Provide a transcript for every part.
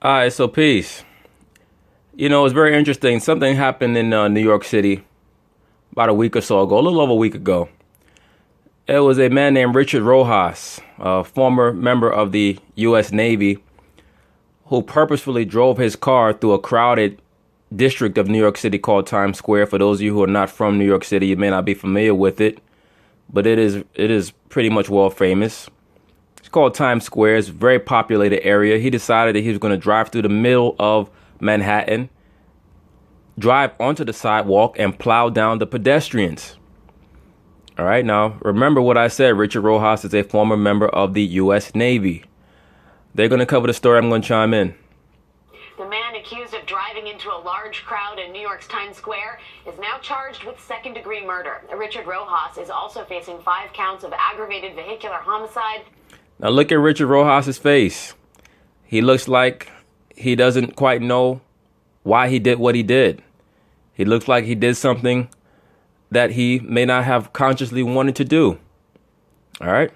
All right, so peace. It's very interesting. Something happened in New York City about a week or so ago, a little over a week ago. It was a man named Richard Rojas, a former member of the U.S. Navy, who purposefully drove his car through a crowded district of New York City called Times Square. For those of you who are not from New York City, you may not be familiar with it, but it is pretty much world famous. It's called Times Square. It's a very populated area. He decided that he was going to drive through the middle of Manhattan, drive onto the sidewalk, and plow down the pedestrians. All right, now remember what I said. Richard Rojas is a former member of the U.S. Navy. They're going to cover the story. I'm going to chime in. The man accused of driving into a large crowd in New York's Times Square is now charged with second-degree murder. Richard Rojas is also facing 5 counts of aggravated vehicular homicide. Now look at Richard Rojas's face. He looks like he doesn't quite know why he did what he did. He looks like he did something that he may not have consciously wanted to do. All right.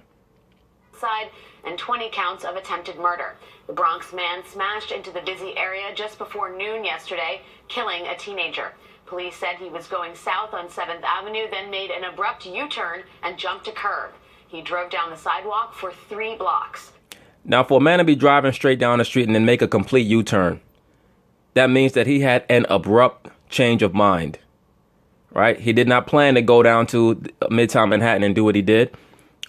And 20 counts of attempted murder. The Bronx man smashed into the busy area just before noon yesterday, killing a teenager. Police said he was going south on 7th Avenue, then made an abrupt U-turn and jumped a curb. He drove down the sidewalk for 3 blocks. Now, for a man to be driving straight down the street and then make a complete U-turn, that means that he had an abrupt change of mind, right? He did not plan to go down to Midtown Manhattan and do what he did,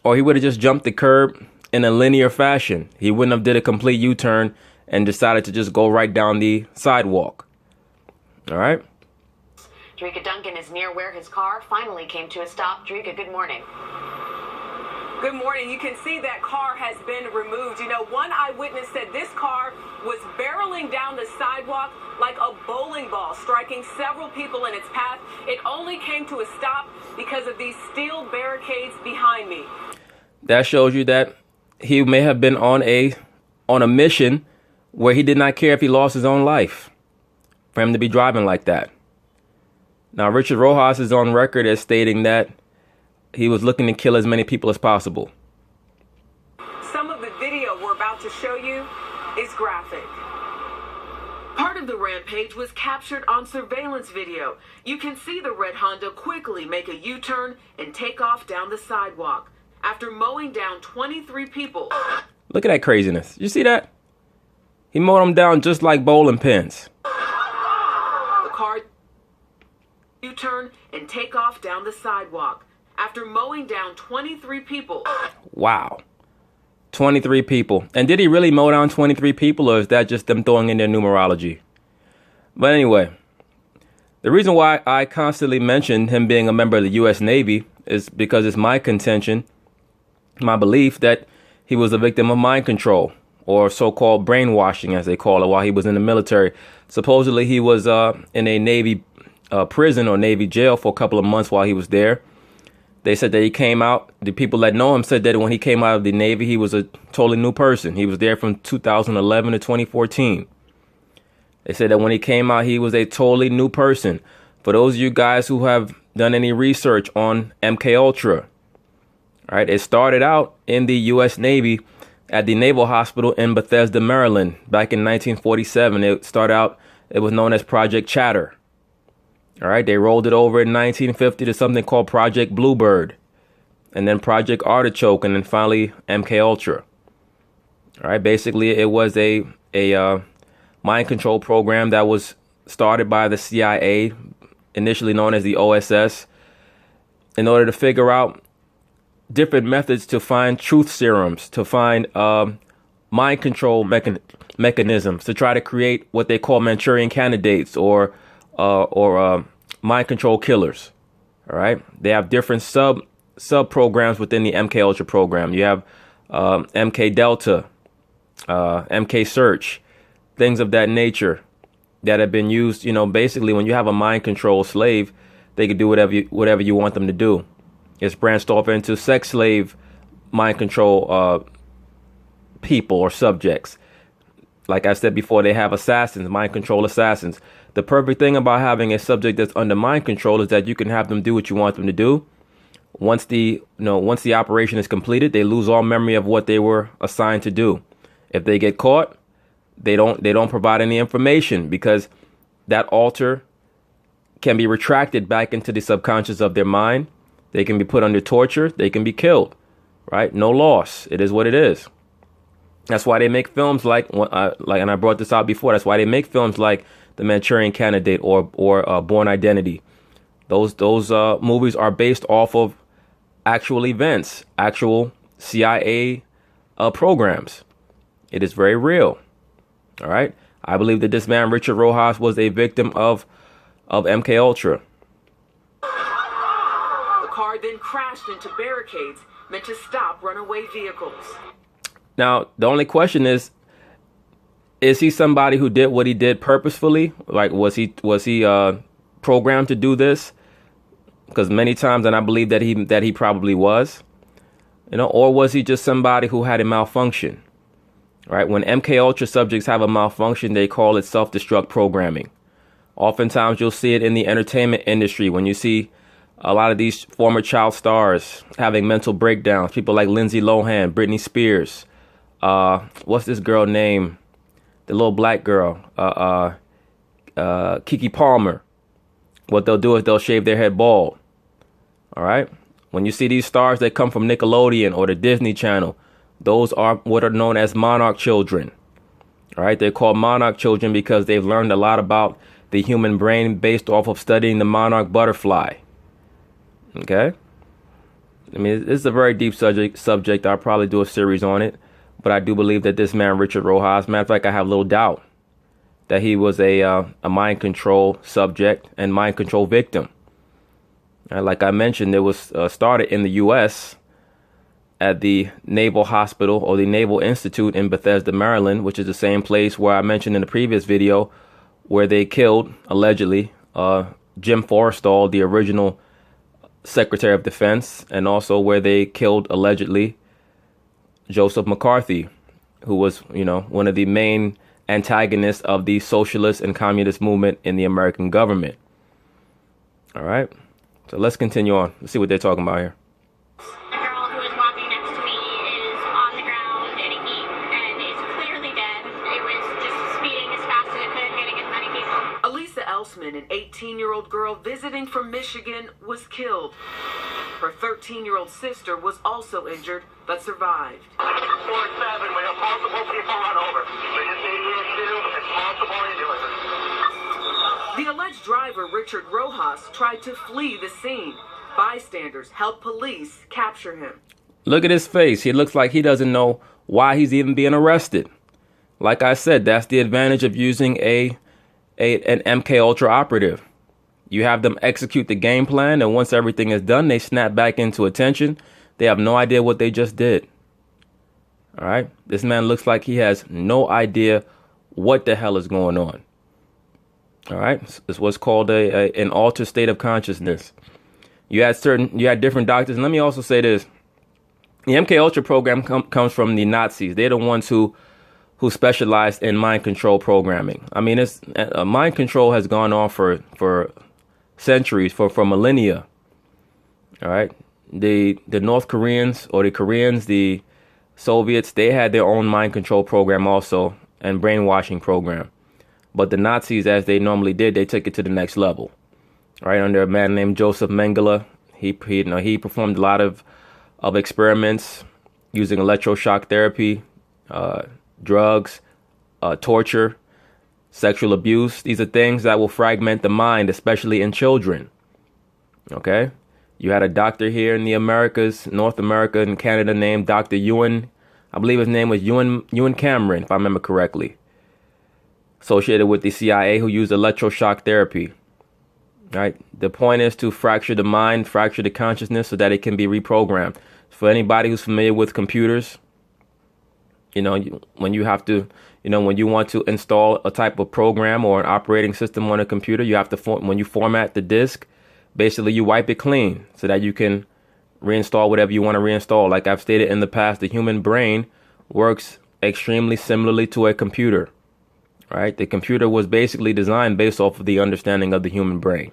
or he would have just jumped the curb in a linear fashion. He wouldn't have did a complete U-turn and decided to just go right down the sidewalk. All right. Drika Duncan is near where his car finally came to a stop. Drika, good morning. Good morning. You can see that car has been removed. One eyewitness said this car was barreling down the sidewalk like a bowling ball, striking several people in its path. It only came to a stop because of these steel barricades behind me. That shows you that he may have been on a mission where he did not care if he lost his own life for him to be driving like that. Now, Richard Rojas is on record as stating that he was looking to kill as many people as possible. Some of the video we're about to show you is graphic. Part of the rampage was captured on surveillance video. You can see the red Honda quickly make a U-turn and take off down the sidewalk after mowing down 23 people. Look at that craziness. You see that? He mowed them down just like bowling pins. The car U-turn and take off down the sidewalk after mowing down 23 people. Wow. 23 people. And did he really mow down 23 people, or is that just them throwing in their numerology? But anyway, the reason why I constantly mention him being a member of the U.S. Navy is because it's my contention, my belief, that he was a victim of mind control, or so-called brainwashing, as they call it, while he was in the military. Supposedly, he was in a Navy prison or Navy jail for a couple of months while he was there. They said that he came out. The people that know him said that when he came out of the Navy, he was a totally new person. He was there from 2011 to 2014. They said that when he came out, he was a totally new person. For those of you guys who have done any research on MK Ultra, all right, it started out in the U.S. Navy at the Naval Hospital in Bethesda, Maryland, back in 1947. It was known as Project Chatter. All right, they rolled it over in 1950 to something called Project Bluebird, and then Project Artichoke, and then finally MK Ultra. All right, basically it was a mind control program that was started by the CIA, initially known as the OSS, in order to figure out different methods to find truth serums, to find mind control mechanisms, to try to create what they call Manchurian candidates or mind control killers. All right. They have different sub programs within the MK Ultra program. You have MK Delta, MK Search, things of that nature that have been used. Basically, when you have a mind control slave, they can do whatever you want them to do. It's branched off into sex slave mind control people or subjects. Like I said before, they have assassins, mind control assassins. The perfect thing about having a subject that's under mind control is that you can have them do what you want them to do. Once the operation is completed, they lose all memory of what they were assigned to do. If they get caught, they don't provide any information, because that alter can be retracted back into the subconscious of their mind. They can be put under torture. They can be killed, right? No loss. It is what it is. That's why they make films like, and I brought this out before. That's why they make films like The Manchurian Candidate or Born Identity. Those movies are based off of actual events, actual CIA programs. It is very real. All right. I believe that this man, Richard Rojas, was a victim of MK Ultra. The car then crashed into barricades meant to stop runaway vehicles. Now, the only question is he somebody who did what he did purposefully? Like, was he programmed to do this? Because many times, and I believe that he probably was, or was he just somebody who had a malfunction? Right? When MK Ultra subjects have a malfunction, they call it self-destruct programming. Oftentimes, you'll see it in the entertainment industry when you see a lot of these former child stars having mental breakdowns. People like Lindsay Lohan, Britney Spears. What's this girl name? The little black girl, Keke Palmer. What they'll do is they'll shave their head bald. All right. When you see these stars that come from Nickelodeon or the Disney Channel, those are what are known as monarch children. All right. They're called monarch children because they've learned a lot about the human brain based off of studying the monarch butterfly. OK. I mean, this is a very deep subject. I'll probably do a series on it. But I do believe that this man, Richard Rojas, matter of fact, I have little doubt that he was a mind control subject and mind control victim. Like I mentioned, it was started in the U.S. at the Naval Hospital or the Naval Institute in Bethesda, Maryland, which is the same place where I mentioned in the previous video where they killed, allegedly, Jim Forrestal, the original Secretary of Defense, and also where they killed, allegedly, Joseph McCarthy, who was, one of the main antagonists of the socialist and communist movement in the American government. All right. So let's continue on. Let's see what they're talking about here. The girl who is walking next to me is on the ground in a heap and is clearly dead. It was just speeding as fast as it could, getting as many people. Elisa Elsman, an 18-year-old girl visiting from Michigan, was killed. Her 13-year-old sister was also injured, but survived. 4-7, we have multiple people run over. We just need the issue and multiple ambulances. The alleged driver, Richard Rojas, tried to flee the scene. Bystanders helped police capture him. Look at his face. He looks like he doesn't know why he's even being arrested. Like I said, that's the advantage of using an MK Ultra operative. You have them execute the game plan, and once everything is done, they snap back into attention. They have no idea what they just did. All right. This man looks like he has no idea what the hell is going on. All right. It's what's called an altered state of consciousness. You had different doctors. And let me also say this. The MK Ultra program comes from the Nazis. They're the ones who specialized in mind control programming. I mean, mind control has gone on for centuries, for millennia. All right. The North Koreans or the Koreans, the Soviets, they had their own mind control program also and brainwashing program. But the Nazis, as they normally did, they took it to the next level. All right. Under a man named Joseph Mengele, he performed a lot of experiments using electroshock therapy, drugs, torture, sexual abuse. These are things that will fragment the mind, especially in children. Okay. You had a doctor here in the Americas, North America and Canada, named Dr. Ewan. I believe his name was Ewan Cameron, if I remember correctly. Associated with the CIA, who used electroshock therapy. Right. The point is to fracture the mind, fracture the consciousness so that it can be reprogrammed. For anybody who's familiar with computers, when you have to, when you want to install a type of program or an operating system on a computer, you have to, when you format the disk, basically you wipe it clean so that you can reinstall whatever you want to reinstall. Like I've stated in the past, the human brain works extremely similarly to a computer. Right? The computer was basically designed based off of the understanding of the human brain.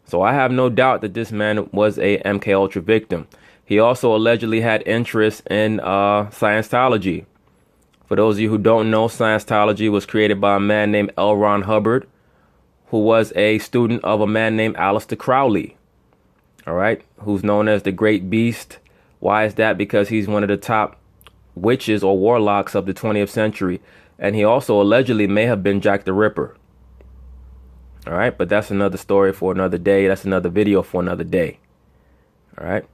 So I have no doubt that this man was a MK Ultra victim. He also allegedly had interest in Scientology. For those of you who don't know, Scientology was created by a man named L. Ron Hubbard, who was a student of a man named Aleister Crowley. All right, who's known as the Great Beast. Why is that? Because he's one of the top witches or warlocks of the 20th century. And he also allegedly may have been Jack the Ripper. All right, but that's another story for another day. That's another video for another day. All right.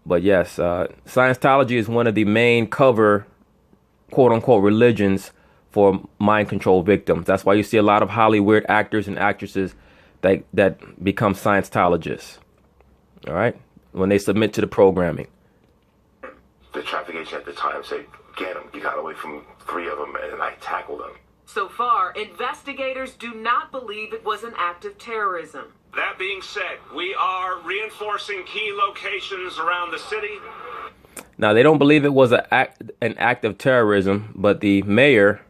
But yes, Scientology is one of the main cover, quote unquote, religions for mind control victims. That's why you see a lot of Hollywood actors and actresses that become Scientologists. All right. When they submit to the programming. The traffic agent at the time said, "Get him." He got away from 3 of them, and I tackled him. So far, investigators do not believe it was an act of terrorism. That being said, we are reinforcing key locations around the city. Now, they don't believe it was an act of terrorism, but the mayor,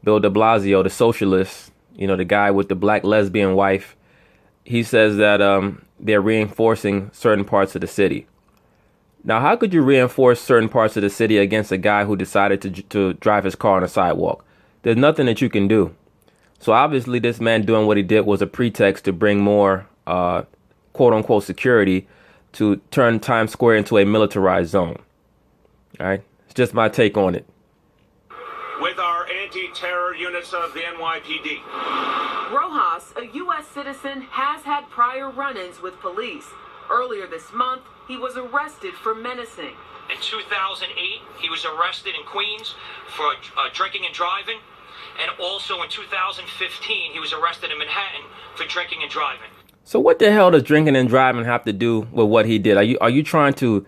Bill de Blasio, the socialist, you know, the guy with the black lesbian wife, he says that they're reinforcing certain parts of the city. Now, how could you reinforce certain parts of the city against a guy who decided to drive his car on a sidewalk? There's nothing that you can do. So obviously this man doing what he did was a pretext to bring more quote unquote security to turn Times Square into a militarized zone. All right. It's just my take on it. With our anti-terror units of the NYPD. Rojas, a U.S. citizen, has had prior run-ins with police. Earlier this month, he was arrested for menacing. In 2008, he was arrested in Queens for drinking and driving. And also in 2015, he was arrested in Manhattan for drinking and driving. So what the hell does drinking and driving have to do with what he did? Are you trying to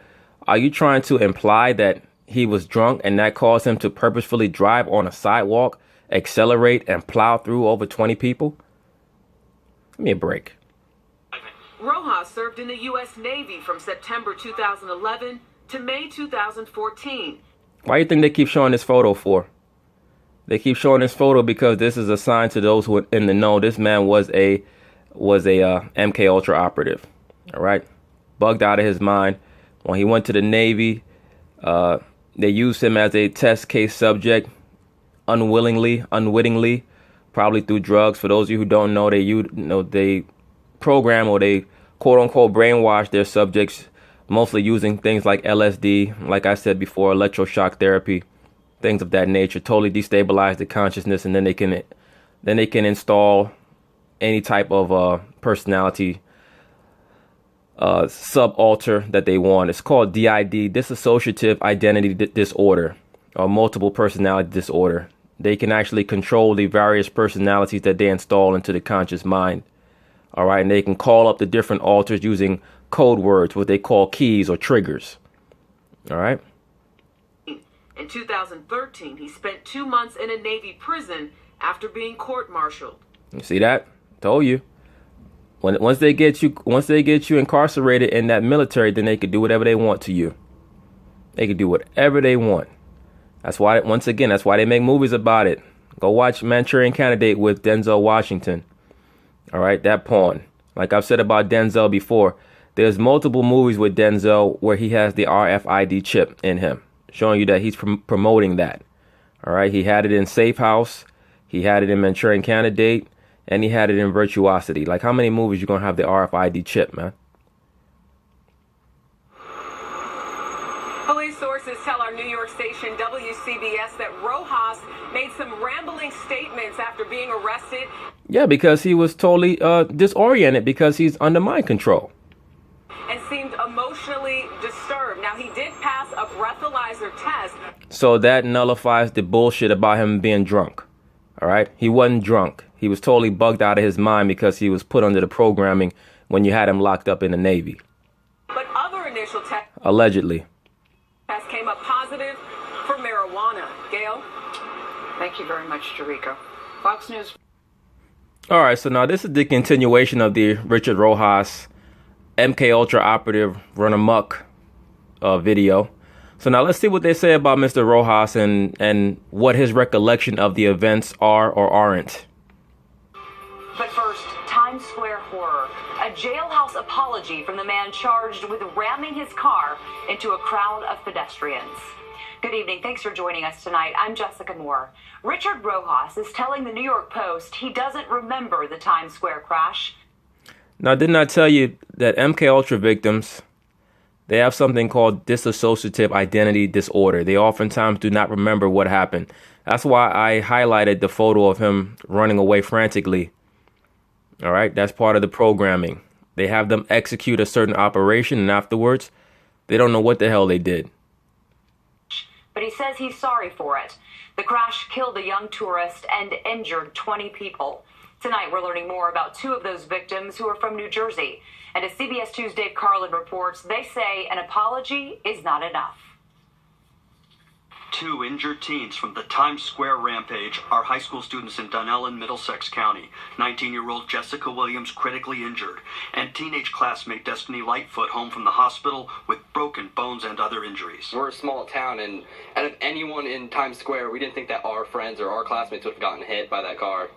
imply that he was drunk and that caused him to purposefully drive on a sidewalk, accelerate, and plow through over 20 people? Give me a break. Rojas served in the U.S. Navy from September 2011 to May 2014. Why do you think they keep showing this photo for? They keep showing this photo because this is a sign to those who are in the know. This man was a MK Ultra operative. All right. Bugged out of his mind. When he went to the Navy, they used him as a test case subject unwittingly, probably through drugs. For those of you who don't know, they program or they quote unquote brainwash their subjects, mostly using things like LSD, like I said before, electroshock therapy, things of that nature, totally destabilize the consciousness, and then they can install any type of personality subalter that they want. It's called DID, dissociative identity disorder, or multiple personality disorder. They can actually control the various personalities that they install into the conscious mind. All right, and they can call up the different alters using code words, what they call keys or triggers. All right. In 2013, he spent 2 months in a Navy prison after being court-martialed. You see that? Told you. Once they get you incarcerated in that military, then they can do whatever they want to you. They can do whatever they want. That's why, once again, that's why they make movies about it. Go watch Manchurian Candidate with Denzel Washington. All right, that pawn. Like I've said about Denzel before, there's multiple movies with Denzel where he has the RFID chip in him, showing you that he's promoting that. All right, he had it in Safe House, he had it in Manchurian Candidate, and he had it in Virtuosity. Like, how many movies you gonna have the RFID chip, man? Police sources tell our New York station WCBS that Rojas made some rambling statements after being arrested. Yeah, because he was totally disoriented because he's under mind control. And seemed emotionally disturbed. Now, he did pass a breathalyzer test. So that nullifies the bullshit about him being drunk. All right? He wasn't drunk. He was totally bugged out of his mind because he was put under the programming when you had him locked up in the Navy. But other initial tests allegedly came up positive for marijuana. Gail? Thank you very much, Jericho. Fox News. All right, so now this is the continuation of the Richard Rojas MK Ultra operative run amok video. So now let's see what they say about Mr. Rojas and what his recollection of the events are or aren't. But first, Times Square horror. A jailhouse apology from the man charged with ramming his car into a crowd of pedestrians. Good evening. Thanks for joining us tonight. I'm Jessica Moore. Richard Rojas is telling the New York Post he doesn't remember the Times Square crash. Now, didn't I tell you that MK Ultra victims, they have something called dissociative identity disorder. They oftentimes do not remember what happened. That's why I highlighted the photo of him running away frantically. All right, that's part of the programming. They have them execute a certain operation, and afterwards, they don't know what the hell they did. But he says he's sorry for it. The crash killed a young tourist and injured 20 people. Tonight, we're learning more about two of those victims who are from New Jersey. And as CBS 2's Dave Carlin reports, they say an apology is not enough. Two injured teens from the Times Square rampage are high school students in Dunellen, Middlesex County. 19-year-old Jessica Williams critically injured, and teenage classmate Destiny Lightfoot home from the hospital with broken bones and other injuries. We're a small town, and out of anyone in Times Square, we didn't think that our friends or our classmates would have gotten hit by that car.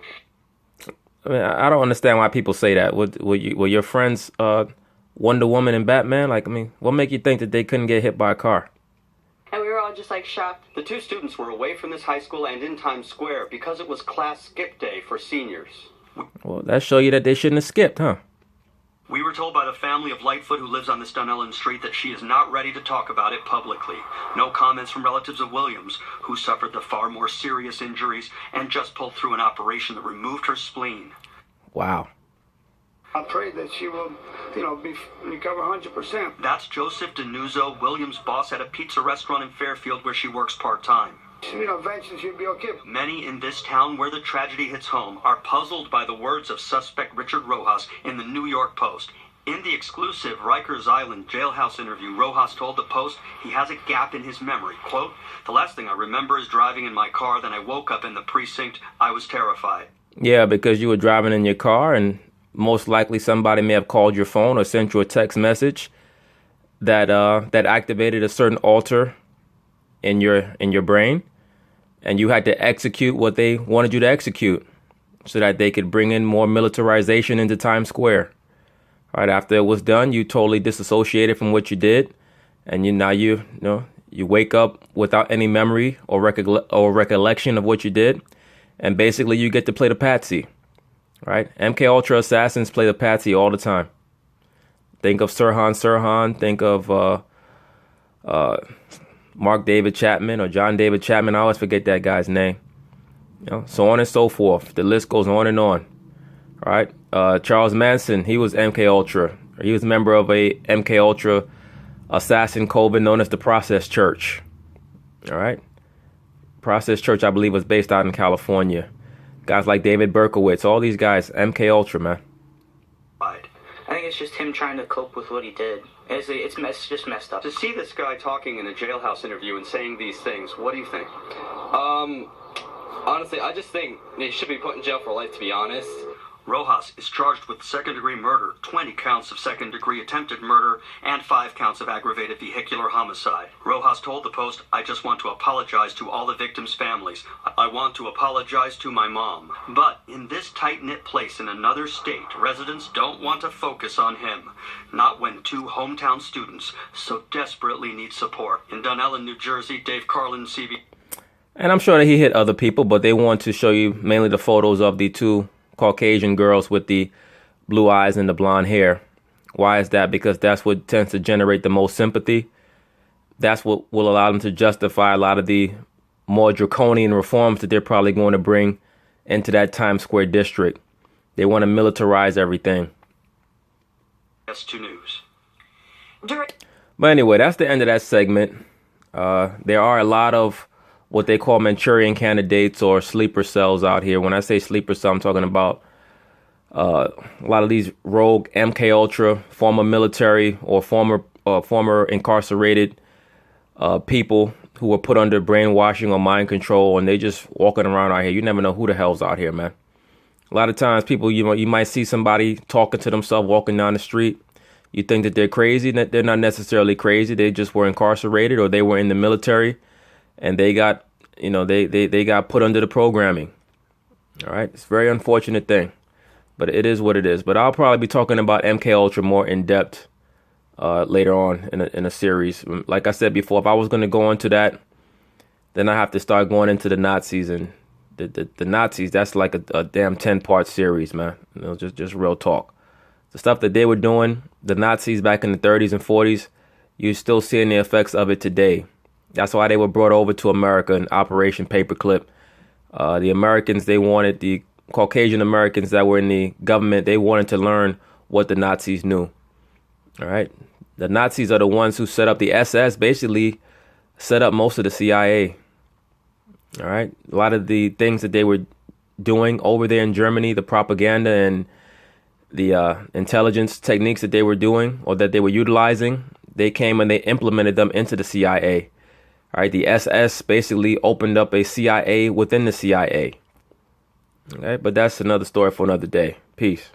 I mean, I don't understand why people say that. Were your friends Wonder Woman and Batman? Like, I mean, what make you think that they couldn't get hit by a car? And we were all just like shocked. The two students were away from this high school and in Times Square because it was class skip day for seniors. Well, that show you that they shouldn't have skipped, huh? We were told by the family of Lightfoot, who lives on this Dunellen street, that she is not ready to talk about it publicly. No comments from relatives of Williams, who suffered the far more serious injuries and just pulled through an operation that removed her spleen. Wow. I pray that she will, recover 100%. That's Joseph DeNuzzo, Williams' boss at a pizza restaurant in Fairfield where she works part-time. Eventually she'll be okay. Many in this town where the tragedy hits home are puzzled by the words of suspect Richard Rojas in the New York Post. In the exclusive Rikers Island Jailhouse interview, Rojas told the Post he has a gap in his memory. Quote, "The last thing I remember is driving in my car, then I woke up in the precinct. I was terrified." Yeah, because you were driving in your car, and most likely somebody may have called your phone or sent you a text message that activated a certain alter in your brain, and you had to execute what they wanted you to execute so that they could bring in more militarization into Times Square. Right after it was done, you totally disassociated from what you did, and you wake up without any memory or recollection of what you did, and basically you get to play the patsy. Right? MK Ultra assassins play the patsy all the time. Think of Sirhan. Think of Mark David Chapman or John David Chapman. I always forget that guy's name. So on and so forth. The list goes on and on. Right? Charles Manson, he was MK Ultra. He was a member of a MK Ultra assassin coven known as the Process Church. All right? Process Church, I believe, was based out in California. Guys like David Berkowitz, all these guys, MK Ultra, man. I think it's just him trying to cope with what he did. It's just messed up. To see this guy talking in a Jailhouse interview and saying these things, what do you think? Honestly, I just think he should be put in jail for life, to be honest. Rojas is charged with second-degree murder, 20 counts of second-degree attempted murder, and 5 counts of aggravated vehicular homicide. Rojas told the Post, "I just want to apologize to all the victims' families. I want to apologize to my mom." But in this tight-knit place in another state, residents don't want to focus on him. Not when two hometown students so desperately need support. In Dunellen, New Jersey, Dave Carlin, CB. And I'm sure that he hit other people, but they want to show you mainly the photos of the two Caucasian girls with the blue eyes and the blonde hair. Why is that? Because that's what tends to generate the most sympathy. That's what will allow them to justify a lot of the more draconian reforms that they're probably going to bring into that Times Square district. They want to militarize everything. S2 News. But anyway, that's the end of that segment. There are a lot of what they call Manchurian candidates or sleeper cells out here. When I say sleeper cell, I'm talking about a lot of these rogue MK Ultra, former military or former incarcerated people who were put under brainwashing or mind control, and they just walking around out here. You never know who the hell's out here, man. A lot of times people, you might see somebody talking to themselves walking down the street. You think that they're crazy. That they're not necessarily crazy. They just were incarcerated or they were in the military. And they got, they got put under the programming. All right. It's a very unfortunate thing, but it is what it is. But I'll probably be talking about MK Ultra more in depth later on in a series. Like I said before, if I was going to go into that then I have to start going into the Nazis, and the Nazis, that's like a damn 10-part series, man. You know, just real talk. The stuff that they were doing, the Nazis back in the 30s and 40s, you're still seeing the effects of it today. That's why they were brought over to America in Operation Paperclip. The Americans, they wanted, the Caucasian Americans that were in the government, they wanted to learn what the Nazis knew. All right. The Nazis are the ones who set up the SS, basically set up most of the CIA. All right. A lot of the things that they were doing over there in Germany, the propaganda and the intelligence techniques that they were doing or that they were utilizing, they came and they implemented them into the CIA. All right. The SS basically opened up a CIA within the CIA. Okay. But that's another story for another day. Peace.